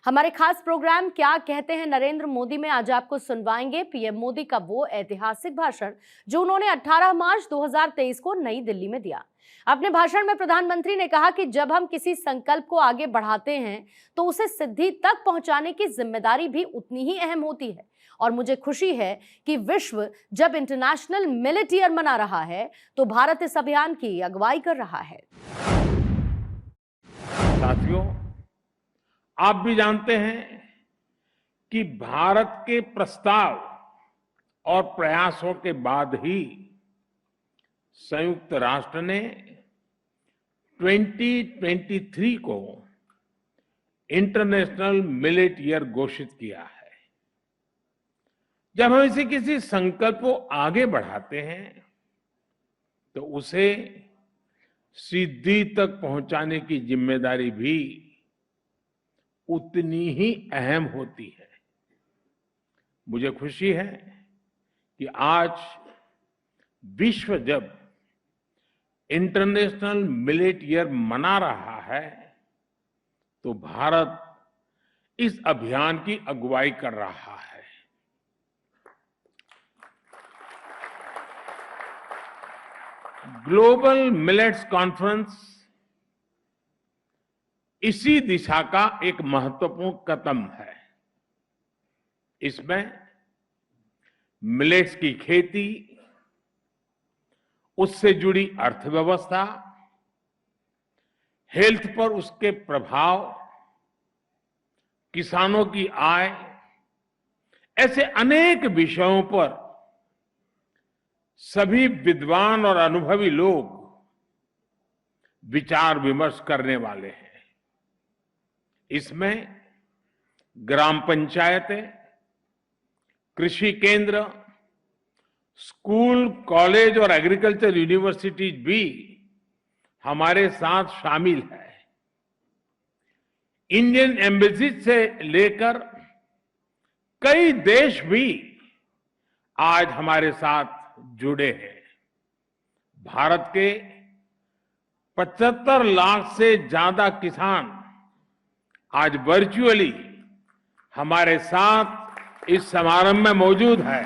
हमारे खास प्रोग्राम क्या कहते हैं नरेंद्र मोदी में आज आपको सुनवाएंगे पीएम मोदी का वो ऐतिहासिक भाषण जो उन्होंने 18 मार्च 2023 को नई दिल्ली में दिया। अपने भाषण में प्रधानमंत्री ने कहा कि जब हम किसी संकल्प को आगे बढ़ाते हैं तो उसे सिद्धि तक पहुंचाने की जिम्मेदारी भी उतनी ही अहम होती है। और मुझे खुशी है कि विश्व जब इंटरनेशनल मिलेट ईयर मना रहा है तो भारत इस अभियान की अगुवाई कर रहा है। साथियों, आप भी जानते हैं कि भारत के प्रस्ताव और प्रयासों के बाद ही संयुक्त राष्ट्र ने 2023 को इंटरनेशनल मिलेट ईयर घोषित किया है। जब हम इसे किसी संकल्प को आगे बढ़ाते हैं तो उसे सिद्धि तक पहुंचाने की जिम्मेदारी भी उतनी ही अहम होती है। मुझे खुशी है कि आज विश्व जब इंटरनेशनल मिलेट ईयर मना रहा है तो भारत इस अभियान की अगुवाई कर रहा है। ग्लोबल मिलेट्स कॉन्फ्रेंस इसी दिशा का एक महत्वपूर्ण कदम है। इसमें मिलेट्स की खेती, उससे जुड़ी अर्थव्यवस्था, हेल्थ पर उसके प्रभाव, किसानों की आय, ऐसे अनेक विषयों पर सभी विद्वान और अनुभवी लोग विचार विमर्श करने वाले हैं। इसमें ग्राम पंचायतें, कृषि केंद्र, स्कूल, कॉलेज और एग्रीकल्चर यूनिवर्सिटीज भी हमारे साथ शामिल है। इंडियन एम्बेसी से लेकर कई देश भी आज हमारे साथ जुड़े हैं। भारत के 75 लाख से ज्यादा किसान आज वर्चुअली हमारे साथ इस समारंभ में मौजूद है।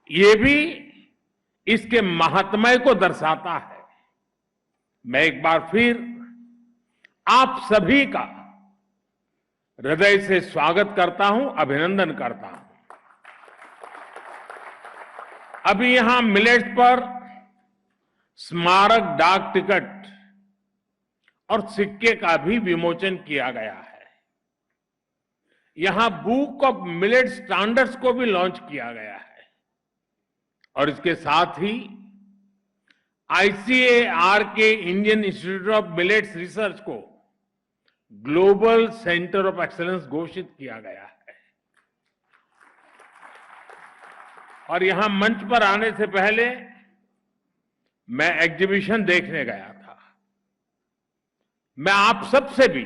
ये भी इसके महात्म्य को दर्शाता है। मैं एक बार फिर आप सभी का हृदय से स्वागत करता हूं, अभिनंदन करता हूं। अभी यहां मिलेट्स पर स्मारक डाक टिकट और सिक्के का भी विमोचन किया गया है। यहां बुक ऑफ मिलेट स्टैंडर्ड्स को भी लॉन्च किया गया है और इसके साथ ही आईसीएआर के Indian institute of millets research को ग्लोबल सेंटर ऑफ एक्सीलेंस घोषित किया गया है। और यहां मंच पर आने से पहले मैं एग्जीबिशन देखने गया था। मैं आप सबसे भी,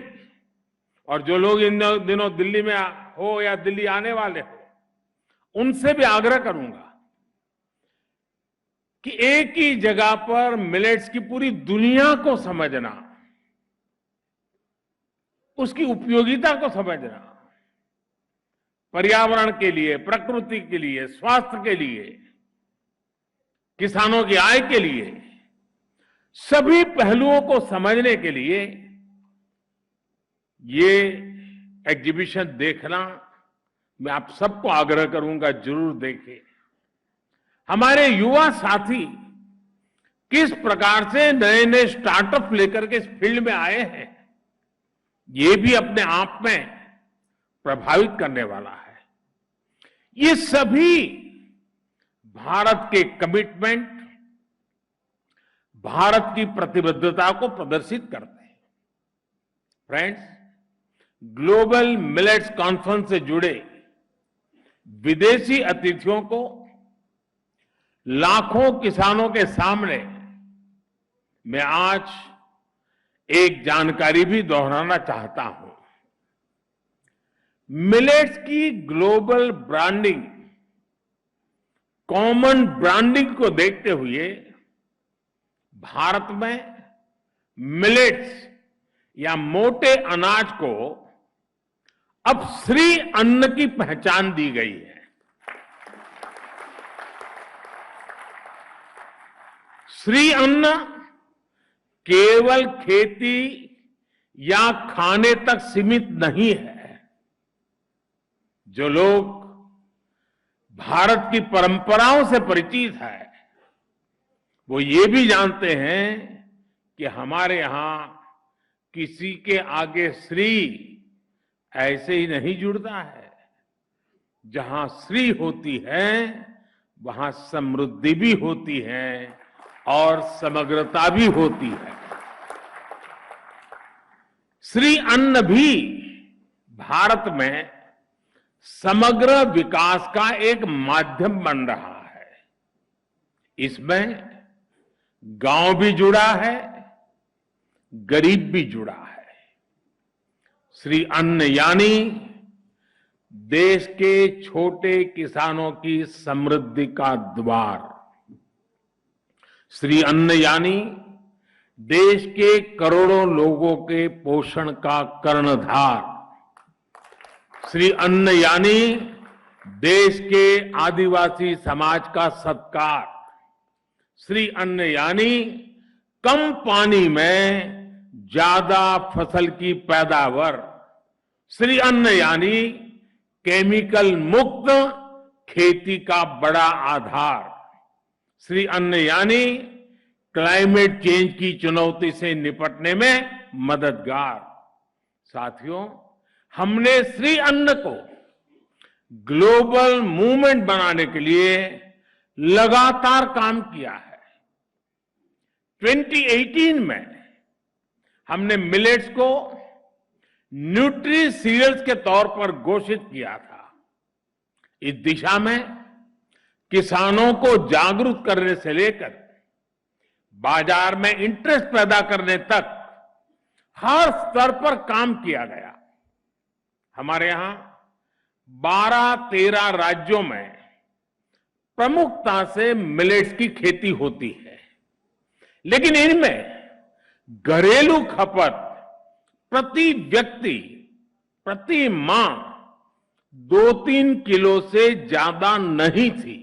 और जो लोग इन दिनों दिल्ली में हो या दिल्ली आने वाले हो, उनसे भी आग्रह करूंगा कि एक ही जगह पर मिलेट्स की पूरी दुनिया को समझना, उसकी उपयोगिता को समझना, पर्यावरण के लिए, प्रकृति के लिए, स्वास्थ्य के लिए, किसानों की आय के लिए, सभी पहलुओं को समझने के लिए ये एग्जीबिशन देखना मैं आप सबको आग्रह करूंगा, जरूर देखें। हमारे युवा साथी किस प्रकार से नए नए स्टार्टअप लेकर के इस फील्ड में आए हैं, ये भी अपने आप में प्रभावित करने वाला है। ये सभी भारत के कमिटमेंट, भारत की प्रतिबद्धता को प्रदर्शित करते हैं। फ्रेंड्स, ग्लोबल मिलेट्स कॉन्फ्रेंस से जुड़े विदेशी अतिथियों को लाखों किसानों के सामने मैं आज एक जानकारी भी दोहराना चाहता हूं। मिलेट्स की ग्लोबल ब्रांडिंग, कॉमन ब्रांडिंग को देखते हुए भारत में मिलेट्स या मोटे अनाज को अब श्री अन्न की पहचान दी गई है। श्री अन्न केवल खेती या खाने तक सीमित नहीं है। जो लोग भारत की परंपराओं से परिचित है, वो ये भी जानते हैं कि हमारे यहां किसी के आगे श्री ऐसे ही नहीं जुड़ता है। जहां श्री होती है वहां समृद्धि भी होती है और समग्रता भी होती है। श्री अन्न भी भारत में समग्र विकास का एक माध्यम बन रहा है। इसमें गांव भी जुड़ा है, गरीब भी जुड़ा है। श्री अन्न यानी देश के छोटे किसानों की समृद्धि का द्वार। श्री अन्न यानी देश के करोड़ों लोगों के पोषण का कर्णधार। श्री अन्न यानी देश के आदिवासी समाज का सत्कार। श्री अन्न यानी कम पानी में ज्यादा फसल की पैदावार। श्री अन्न यानी केमिकल मुक्त खेती का बड़ा आधार। श्री अन्न यानी क्लाइमेट चेंज की चुनौती से निपटने में मददगार। साथियों, हमने श्री अन्न को ग्लोबल मूवमेंट बनाने के लिए लगातार काम किया है। 2018 में हमने मिलेट्स को न्यूट्री सीरियल्स के तौर पर घोषित किया था। इस दिशा में किसानों को जागरूक करने से लेकर बाजार में इंटरेस्ट पैदा करने तक हर स्तर पर काम किया गया। हमारे यहां 12-13 राज्यों में प्रमुखता से मिलेट्स की खेती होती है, लेकिन इनमें घरेलू खपत प्रति व्यक्ति प्रति माह 2-3 किलो से ज्यादा नहीं थी।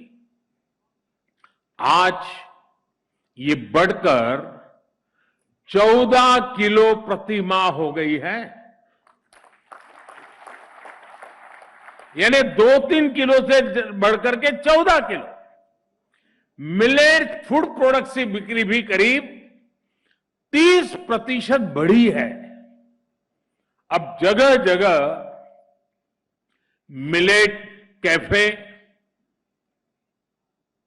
आज ये बढ़कर 14 किलो प्रति माह हो गई है। यानी 2-3 किलो से बढ़कर के 14 किलो। मिलेट फूड प्रोडक्ट्स की बिक्री भी करीब 30% बढ़ी है। अब जगह जगह मिलेट कैफे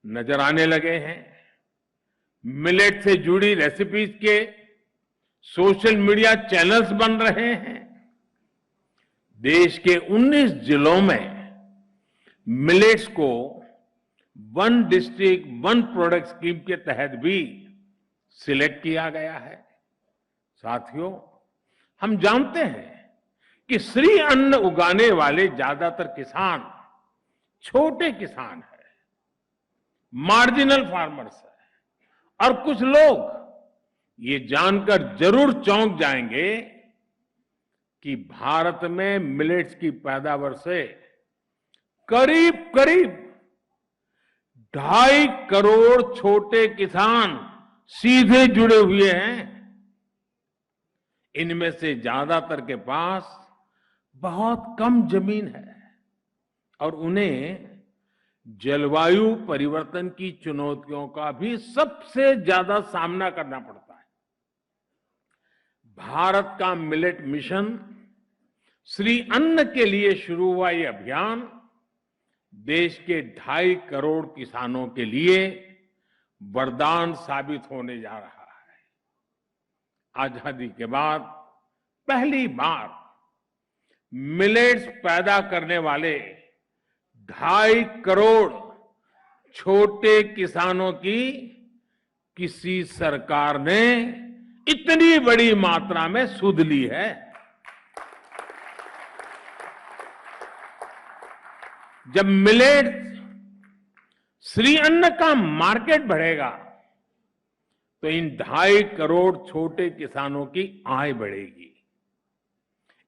नजर आने लगे हैं। मिलेट से जुड़ी रेसिपीज के सोशल मीडिया चैनल्स बन रहे हैं। देश के 19 जिलों में मिलेट्स को one district one product scheme के तहत भी सिलेक्ट किया गया है। साथियों, हम जानते हैं कि श्री अन्न उगाने वाले ज्यादातर किसान छोटे किसान हैं, मार्जिनल फार्मर्स हैं, और कुछ लोग ये जानकर जरूर चौंक जाएंगे कि भारत में मिलेट्स की पैदावार से करीब करीब 2.5 करोड़ छोटे किसान सीधे जुड़े हुए हैं। इनमें से ज्यादातर के पास बहुत कम जमीन है और उन्हें जलवायु परिवर्तन की चुनौतियों का भी सबसे ज्यादा सामना करना पड़ता है। भारत का मिलेट मिशन श्री अन्न के लिए शुरू हुआ ये अभियान देश के 2.5 करोड़ किसानों के लिए वरदान साबित होने जा रहा है। आजादी के बाद पहली बार मिलेट्स पैदा करने वाले 2.5 करोड़ छोटे किसानों की किसी सरकार ने इतनी बड़ी मात्रा में सुध ली है। जब मिलेट श्री अन्न का मार्केट बढ़ेगा तो इन 2.5 करोड़ छोटे किसानों की आय बढ़ेगी।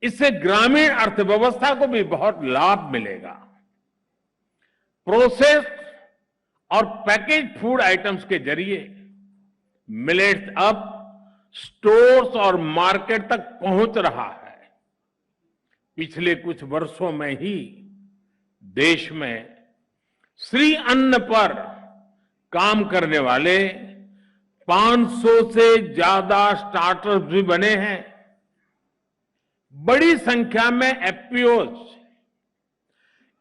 इससे ग्रामीण अर्थव्यवस्था को भी बहुत लाभ मिलेगा। प्रोसेस्ड और पैकेज फूड आइटम्स के जरिए मिलेट्स अब स्टोर्स और मार्केट तक पहुंच रहा है। पिछले कुछ वर्षों में ही देश में श्री अन्न पर काम करने वाले 500 से ज्यादा स्टार्टअप्स भी बने हैं। बड़ी संख्या में एफपीओज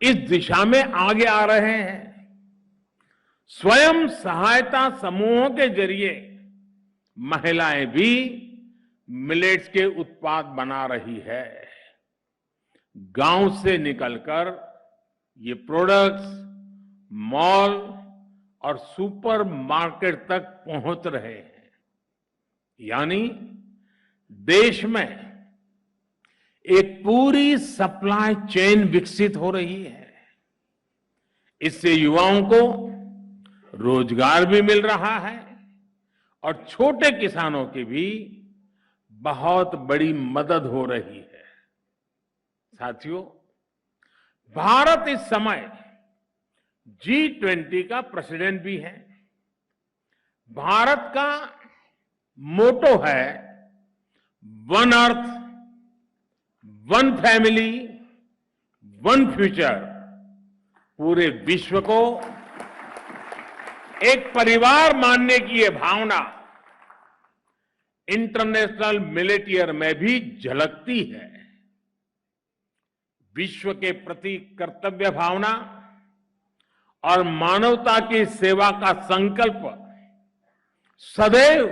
इस दिशा में आगे आ रहे हैं। स्वयं सहायता समूहों के जरिए महिलाएं भी मिलेट्स के उत्पाद बना रही है। गांव से निकलकर ये प्रोडक्ट्स मॉल और सुपर मार्केट तक पहुंच रहे हैं। यानी देश में एक पूरी सप्लाई चेन विकसित हो रही है। इससे युवाओं को रोजगार भी मिल रहा है और छोटे किसानों की भी बहुत बड़ी मदद हो रही है। साथियों, भारत इस समय G20 का प्रेसिडेंट भी है। भारत का मोटो है one earth, one family, one future. पूरे विश्व को एक परिवार मानने की यह भावना इंटरनेशनल मिलेट ईयर में भी झलकती है। विश्व के प्रति कर्तव्य भावना और मानवता की सेवा का संकल्प सदैव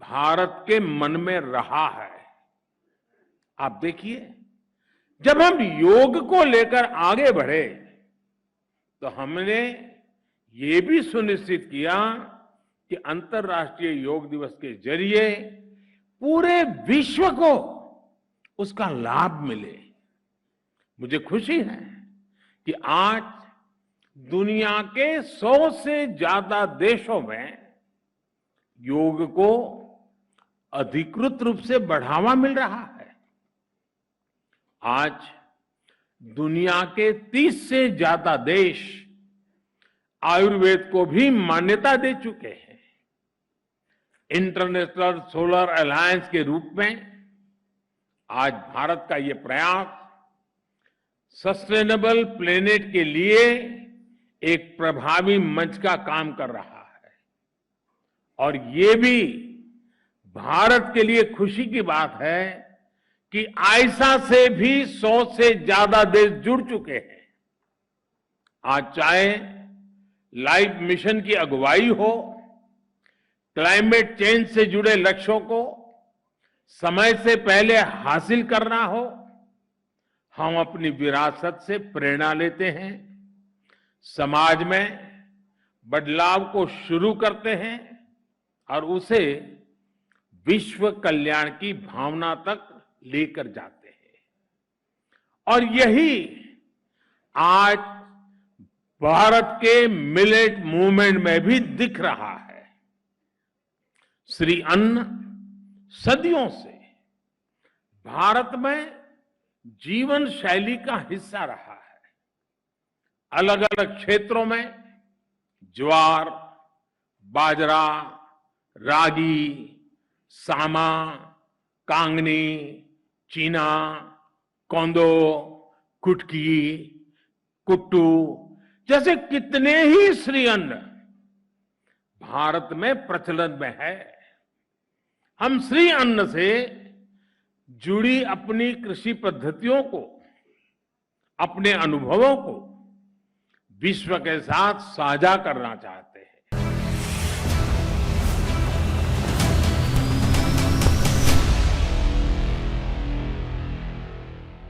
भारत के मन में रहा है। आप देखिए, जब हम योग को लेकर आगे बढ़े तो हमने ये भी सुनिश्चित किया कि अंतर्राष्ट्रीय योग दिवस के जरिए पूरे विश्व को उसका लाभ मिले। मुझे खुशी है कि आज दुनिया के 100 से ज्यादा देशों में योग को अधिकृत रूप से बढ़ावा मिल रहा है। आज दुनिया के 30 से ज्यादा देश आयुर्वेद को भी मान्यता दे चुके हैं। इंटरनेशनल सोलर अलायंस के रूप में आज भारत का ये प्रयास सस्टेनेबल प्लेनेट के लिए एक प्रभावी मंच का काम कर रहा है। और ये भी भारत के लिए खुशी की बात है कि आयसा से भी 100 से ज्यादा देश जुड़ चुके हैं। आज चाहे लाइफ मिशन की अगुवाई हो, क्लाइमेट चेंज से जुड़े लक्ष्यों को समय से पहले हासिल करना हो, हम अपनी विरासत से प्रेरणा लेते हैं, समाज में बदलाव को शुरू करते हैं और उसे विश्व कल्याण की भावना तक लेकर जाते हैं। और यही आज भारत के मिलेट मूवमेंट में भी दिख रहा है। श्री अन्न सदियों से भारत में जीवन शैली का हिस्सा रहा है। अलग अलग क्षेत्रों में ज्वार, बाजरा, रागी, सामा, कांगनी, चीना, कोंदो, कुटकी, कुट्टू जैसे कितने ही श्री अन्न भारत में प्रचलन में है। हम श्री अन्न से जुड़ी अपनी कृषि पद्धतियों को, अपने अनुभवों को विश्व के साथ साझा करना चाहते हैं।